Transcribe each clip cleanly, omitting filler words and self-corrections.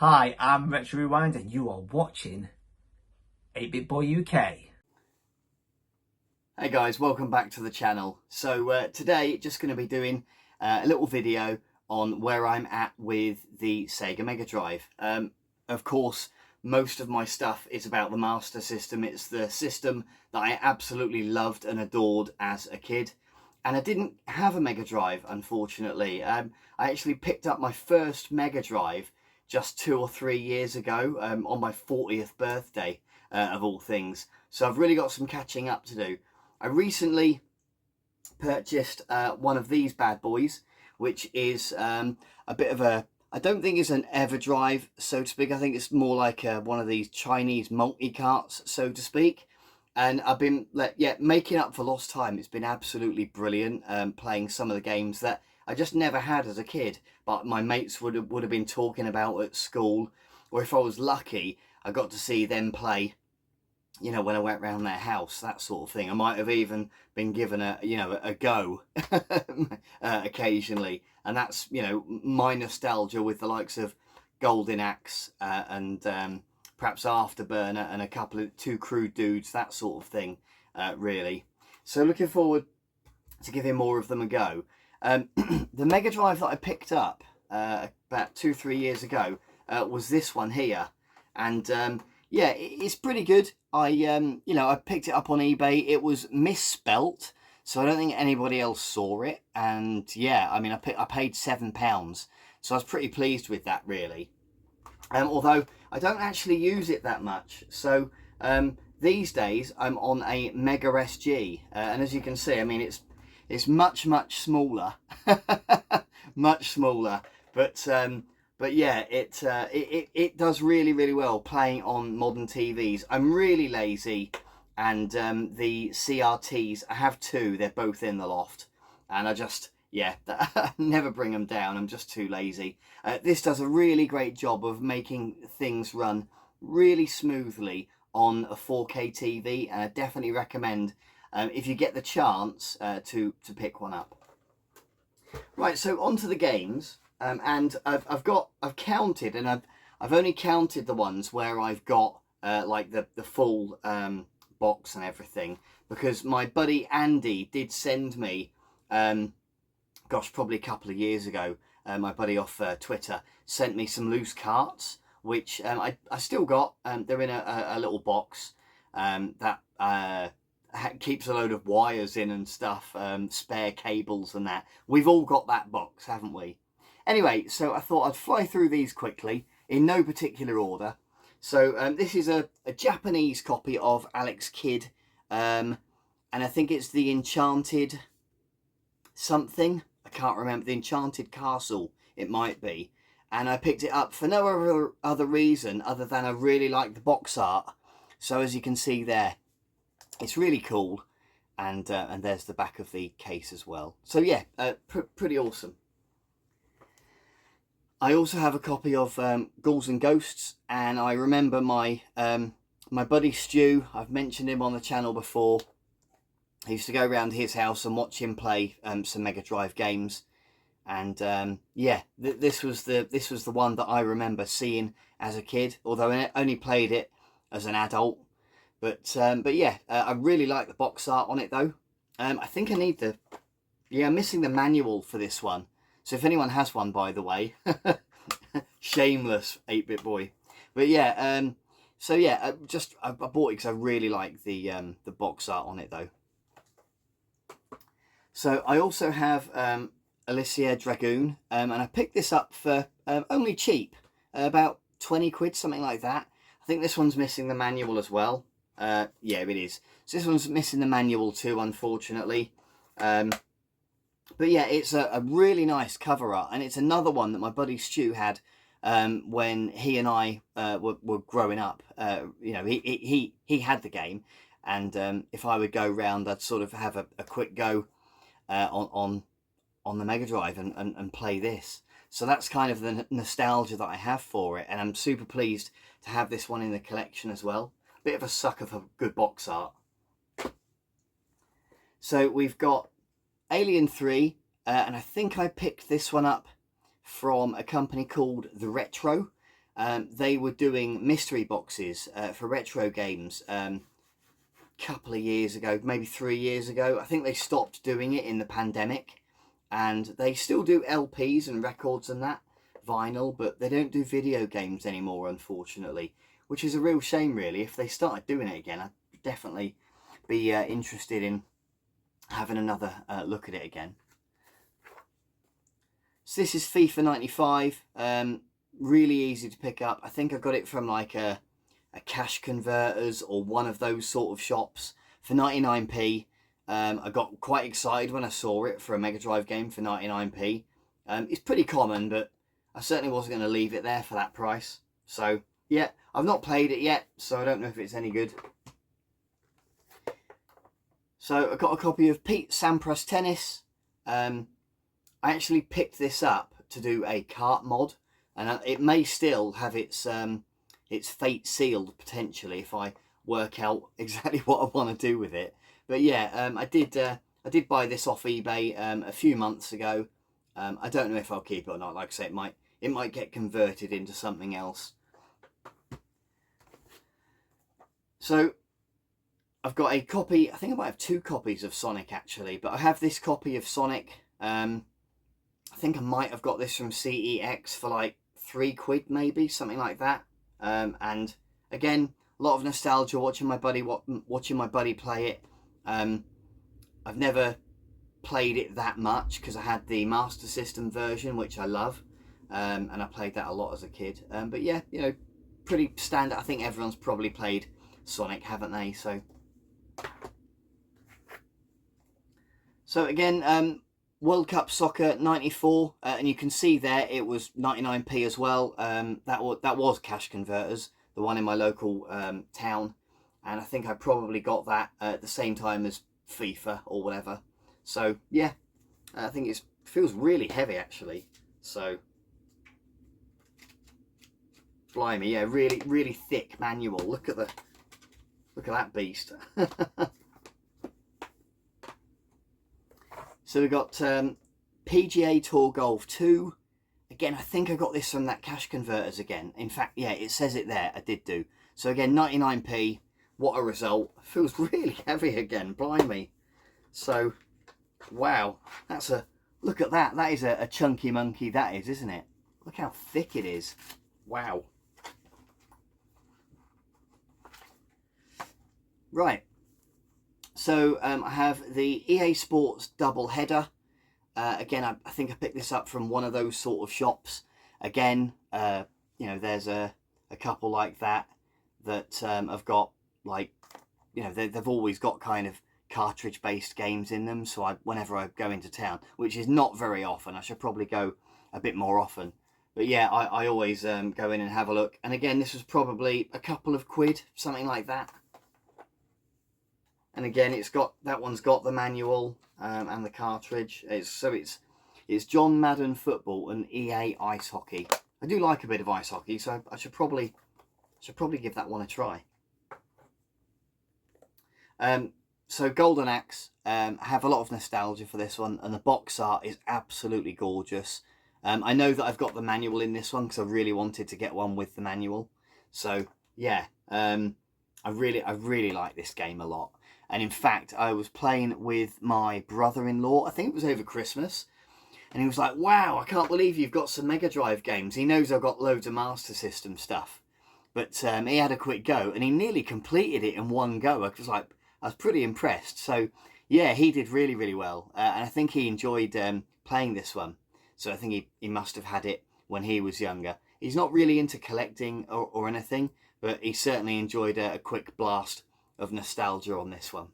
Hi, I'm Retro Rewind and you are watching 8-Bit Boy UK. Hey guys, welcome back to the channel. So today just going to be doing a little video on where I'm at with the Sega Mega Drive. Of course, most of my stuff is about the Master System. It's the system that I absolutely loved and adored as a kid. And I didn't have a Mega Drive, unfortunately. I actually picked up my first Mega Drive just 2 or 3 years ago on my 40th birthday, of all things. So I've really got some catching up to do. I recently purchased one of these bad boys, which is a bit of a, I don't think it's an EverDrive, so to speak. I think it's more like one of these Chinese multi-carts, so to speak. And I've been making up for lost time. It's been absolutely brilliant playing some of the games that I just never had as a kid, but my mates would have been talking about at school, or if I was lucky, I got to see them play, you know, when I went round their house, that sort of thing. I might have even been given a go occasionally, and that's, my nostalgia with the likes of Golden Axe and perhaps Afterburner and a couple of Two Crude Dudes, that sort of thing, really. So looking forward to giving more of them a go. The Mega Drive that I picked up about 2-3 years ago was this one here, and yeah, it's pretty good. I picked it up on eBay. It was misspelt, so I don't think anybody else saw it. And yeah, I mean, I paid £7, so I was pretty pleased with that, really. Although I don't actually use it that much. So these days I'm on a Mega SG, and as you can see, I mean, it's much smaller, much smaller, but yeah, it does really well playing on modern TVs. I'm really lazy, and the CRTs, I have two, they're both in the loft, and I just, yeah, never bring them down. I'm just too lazy. This does a really great job of making things run really smoothly on a 4K TV, and I definitely recommend, if you get the chance, to pick one up. Right, so onto the games. And I've counted, and I've only counted the ones where I've got like the full box and everything, because my buddy Andy did send me, gosh, probably a couple of years ago, my buddy off Twitter sent me some loose carts, which I still got. They're in a little box that keeps a load of wires in and stuff, spare cables and that. We've all got that box, haven't we? Anyway, so I thought I'd fly through these quickly in no particular order. So this is a Japanese copy of Alex Kidd, and I think it's the Enchanted something. I can't remember. The Enchanted Castle, it might be. And I picked it up for no other reason other than I really like the box art. So as you can see there, it's really cool. And there's the back of the case as well. So yeah, pretty awesome. I also have a copy of Ghouls and Ghosts, and I remember my my buddy Stu, I've mentioned him on the channel before. I used to go around his house and watch him play some Mega Drive games, and yeah, this was the one that I remember seeing as a kid, although I only played it as an adult. But yeah, I really like the box art on it though. I think I need I'm missing the manual for this one. So if anyone has one, by the way, shameless 8-Bit Boy. But yeah, so yeah, I bought it because I really like the box art on it though. So I also have Alicia Dragoon, and I picked this up for only cheap, about 20 quid, something like that. I think this one's missing the manual as well. Yeah, it is. So this one's missing the manual too, unfortunately. But yeah, it's a really nice cover art, and it's another one that my buddy Stu had when he and I were growing up. You know, he had the game, and if I would go round, I'd sort of have a quick go on the Mega Drive and play this. So that's kind of the nostalgia that I have for it, and I'm super pleased to have this one in the collection as well. Bit of a sucker for good box art. So we've got Alien 3, and I think I picked this one up from a company called The Retro. they were doing mystery boxes for retro games couple of years ago, maybe 3 years ago. I think they stopped doing it in the pandemic, and they still do LPs and records and that, vinyl, but they don't do video games anymore, unfortunately, which is a real shame, really. If they started doing it again, I'd definitely be interested in having another look at it again. So this is FIFA 95, really easy to pick up. I think I got it from like a Cash Converters or one of those sort of shops for 99p. I got quite excited when I saw it for a Mega Drive game for 99p. It's pretty common, but I certainly wasn't going to leave it there for that price. So yeah, I've not played it yet, so I don't know if it's any good. So I got a copy of Pete Sampras Tennis. I actually picked this up to do a kart mod, and it may still have its fate sealed potentially if I work out exactly what I want to do with it. But yeah, I did buy this off eBay a few months ago. I don't know if I'll keep it or not. Like I say, it might get converted into something else. So I've got a copy. I think I might have 2 copies of Sonic actually, but I have this copy of Sonic. I think I might have got this from CEX for like £3 maybe, something like that. And again, a lot of nostalgia watching my buddy play it. I've never played it that much because I had the Master System version, which I love, and I played that a lot as a kid. But yeah, you know, pretty standard. I think everyone's probably played Sonic, haven't they? So again, World Cup Soccer 94, and you can see there it was 99p as well. That was Cash Converters, the one in my local town, and I think I probably got that at the same time as FIFA or whatever. So yeah, I think it feels really heavy actually. So blimey, yeah, really thick manual. Look at that beast. So we've got PGA Tour Golf 2. Again, I think I got this from that Cash Converters again. In fact, yeah, it says it there. I did do. So again, 99p. What a result. Feels really heavy again. Blimey. So, wow. Look at that. That is a chunky monkey, that is, isn't it? Look how thick it is. Wow. Right. So I have the EA Sports double header. Again, I think I picked this up from one of those sort of shops. Again, you know, there's a couple like that have got, like, you know, they've always got kind of cartridge-based games in them. So whenever I go into town, which is not very often, I should probably go a bit more often. But yeah, I always go in and have a look. And again, this was probably a couple of quid, something like that. And again, that one's got the manual and the cartridge. It's John Madden Football and EA Ice Hockey. I do like a bit of ice hockey, so I should probably give that one a try. So Golden Axe, I have a lot of nostalgia for this one, and the box art is absolutely gorgeous. I know that I've got the manual in this one because I really wanted to get one with the manual. So yeah, I really like this game a lot. And in fact, I was playing with my brother-in-law, I think it was over Christmas, and he was like, wow, I can't believe you've got some Mega Drive games. He knows I've got loads of Master System stuff. But he had a quick go, and he nearly completed it in one go. I was pretty impressed. So yeah, he did really well. And I think he enjoyed playing this one. So I think he must have had it when he was younger. He's not really into collecting or anything, but he certainly enjoyed a quick blast of nostalgia on this one.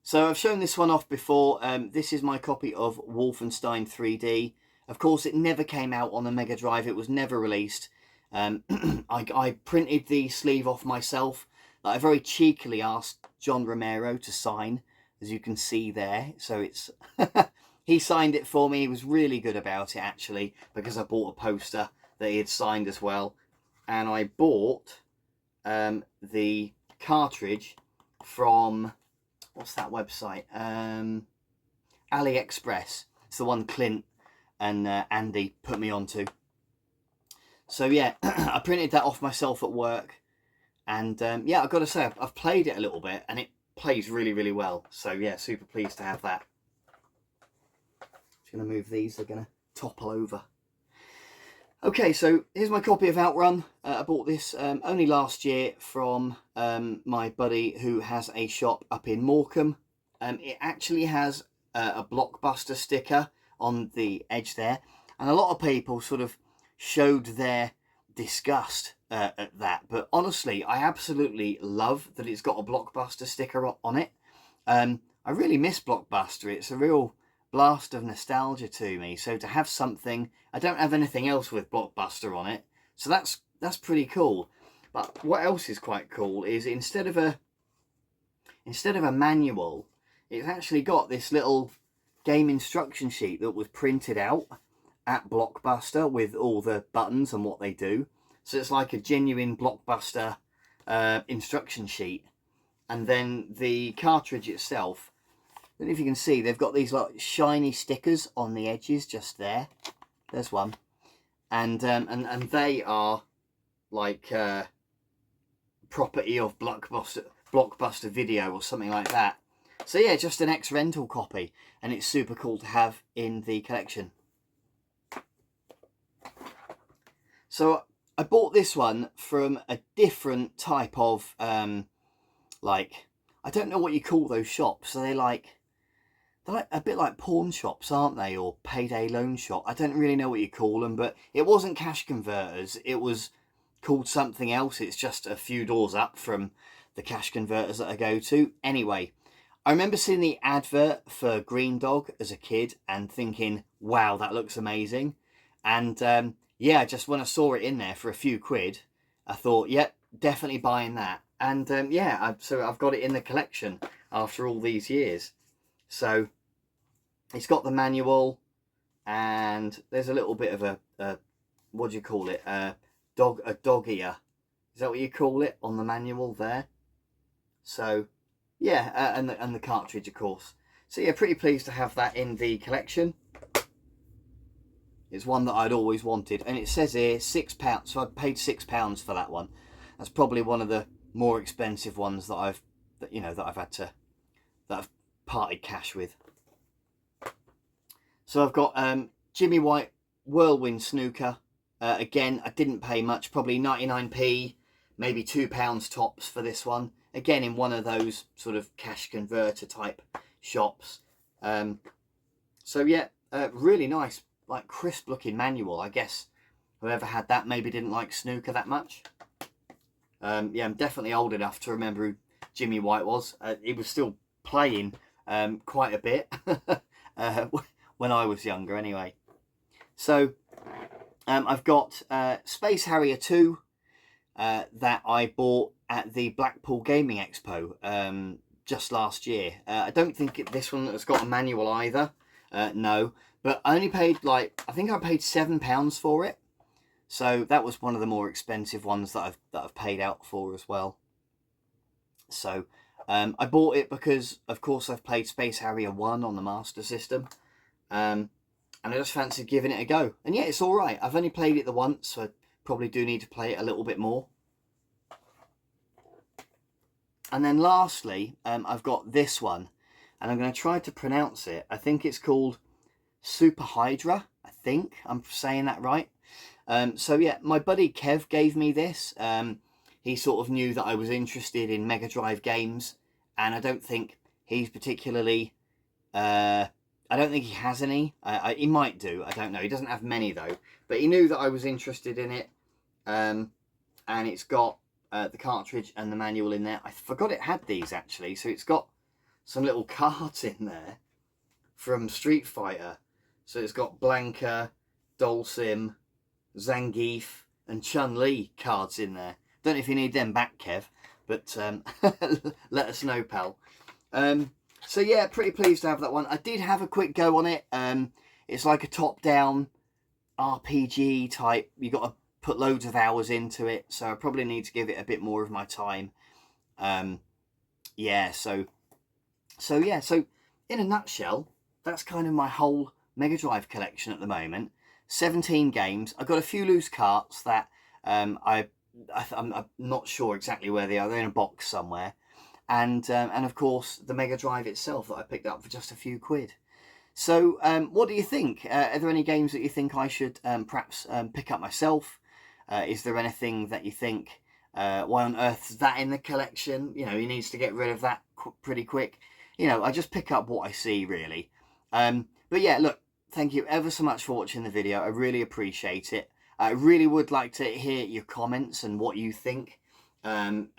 So I've shown this one off before. This is my copy of Wolfenstein 3D. Of course, it never came out on the Mega Drive. It was never released. I printed the sleeve off myself. I very cheekily asked John Romero to sign, as you can see there. So it's he signed it for me. He was really good about it, actually, because I bought a poster that he had signed as well. And I bought the cartridge from, what's that website? AliExpress. It's the one Clint and Andy put me onto. So yeah, I printed that off myself at work, and yeah, I've got to say I've played it a little bit, and it plays really, really well. So yeah, super pleased to have that. Just going to move these, they're going to topple over. Okay, so here's my copy of Outrun. I bought this only last year from my buddy who has a shop up in Morecambe. It actually has a Blockbuster sticker on the edge there, and a lot of people sort of showed their disgust at that, but honestly I absolutely love that it's got a Blockbuster sticker on it. I really miss Blockbuster. It's a real blast of nostalgia to me, so to have something, I don't have anything else with Blockbuster on it, so that's pretty cool. But what else is quite cool is instead of a manual, it's actually got this little game instruction sheet that was printed out at Blockbuster with all the buttons and what they do. So it's like a genuine Blockbuster instruction sheet. And then the cartridge itself, I don't know if you can see, they've got these like shiny stickers on the edges just there. There's one. And they are like property of Blockbuster Video or something like that. So yeah, just an ex-rental copy, and it's super cool to have in the collection. So I bought this one from a different type of like, I don't know what you call those shops. So they're like a bit like pawn shops, aren't they, or payday loan shop? I don't really know what you call them, but it wasn't cash converters. It was called something else. It's just a few doors up from the cash converters that I go to. Anyway, I remember seeing the advert for Green Dog as a kid and thinking, wow, that looks amazing. And yeah, just when I saw it in there for a few quid, I thought, yep, definitely buying that. And yeah, so I've got it in the collection after all these years. So it's got the manual, and there's a little bit of a what do you call it? A dog ear. Is that what you call it on the manual there? So yeah, and the cartridge, of course. So yeah, pretty pleased to have that in the collection. It's one that I'd always wanted, and it says here £6. So I paid £6 for that one. That's probably one of the more expensive ones that I've parted cash with. So I've got Jimmy White Whirlwind Snooker. Again, I didn't pay much, probably 99p, maybe £2 tops for this one. Again, in one of those sort of cash converter type shops. So yeah, really nice, like crisp looking manual. I guess whoever had that maybe didn't like snooker that much. Yeah, I'm definitely old enough to remember who Jimmy White was. He was still playing quite a bit when I was younger anyway. So I've got Space Harrier 2 that I bought at the Blackpool Gaming Expo just last year. I don't think this one has got a manual either, no, but I only paid I think I paid £7 for it. So that was one of the more expensive ones that I've paid out for as well. So I bought it because, of course, I've played Space Harrier 1 on the Master System. And I just fancied giving it a go. And yeah, it's all right. I've only played it the once, so I probably do need to play it a little bit more. And then lastly, I've got this one. And I'm going to try to pronounce it. I think it's called Super Hydra. I think I'm saying that right. So yeah, my buddy Kev gave me this. He sort of knew that I was interested in Mega Drive games, and I don't think he's particularly, I don't think he has any. He might do, I don't know. He doesn't have many though, but he knew that I was interested in it. And it's got the cartridge and the manual in there. I forgot it had these actually, so it's got some little cards in there from Street Fighter. So it's got Blanka, Dhalsim, Zangief and Chun-Li cards in there. Don't know if you need them back, Kev, but let us know, pal. So yeah, pretty pleased to have that one. I did have a quick go on it. It's like a top-down RPG type. You got to put loads of hours into it, so I probably need to give it a bit more of my time. Yeah, so in a nutshell, that's kind of my whole Mega Drive collection at the moment. 17 games. I've got a few loose carts that I'm not sure exactly where they are. They're in a box somewhere. And of course, the Mega Drive itself that I picked up for just a few quid. So what do you think? Are there any games that you think I should perhaps pick up myself? Is there anything that you think, why on earth is that in the collection? You know, he needs to get rid of that pretty quick. You know, I just pick up what I see, really. But yeah, look, thank you ever so much for watching the video. I really appreciate it. I really would like to hear your comments and what you think. You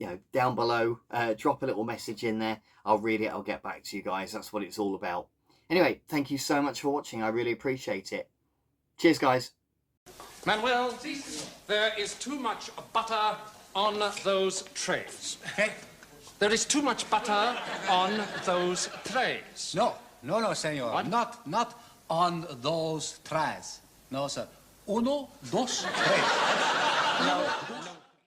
know, down below, drop a little message in there. I'll read it. I'll get back to you guys. That's what it's all about. Anyway, thank you so much for watching. I really appreciate it. Cheers, guys. Manuel, there is too much butter on those trays. Okay? There is too much butter on those trays. No, senor. What? Not on those trays. No, sir. Uno, dos, tres. No.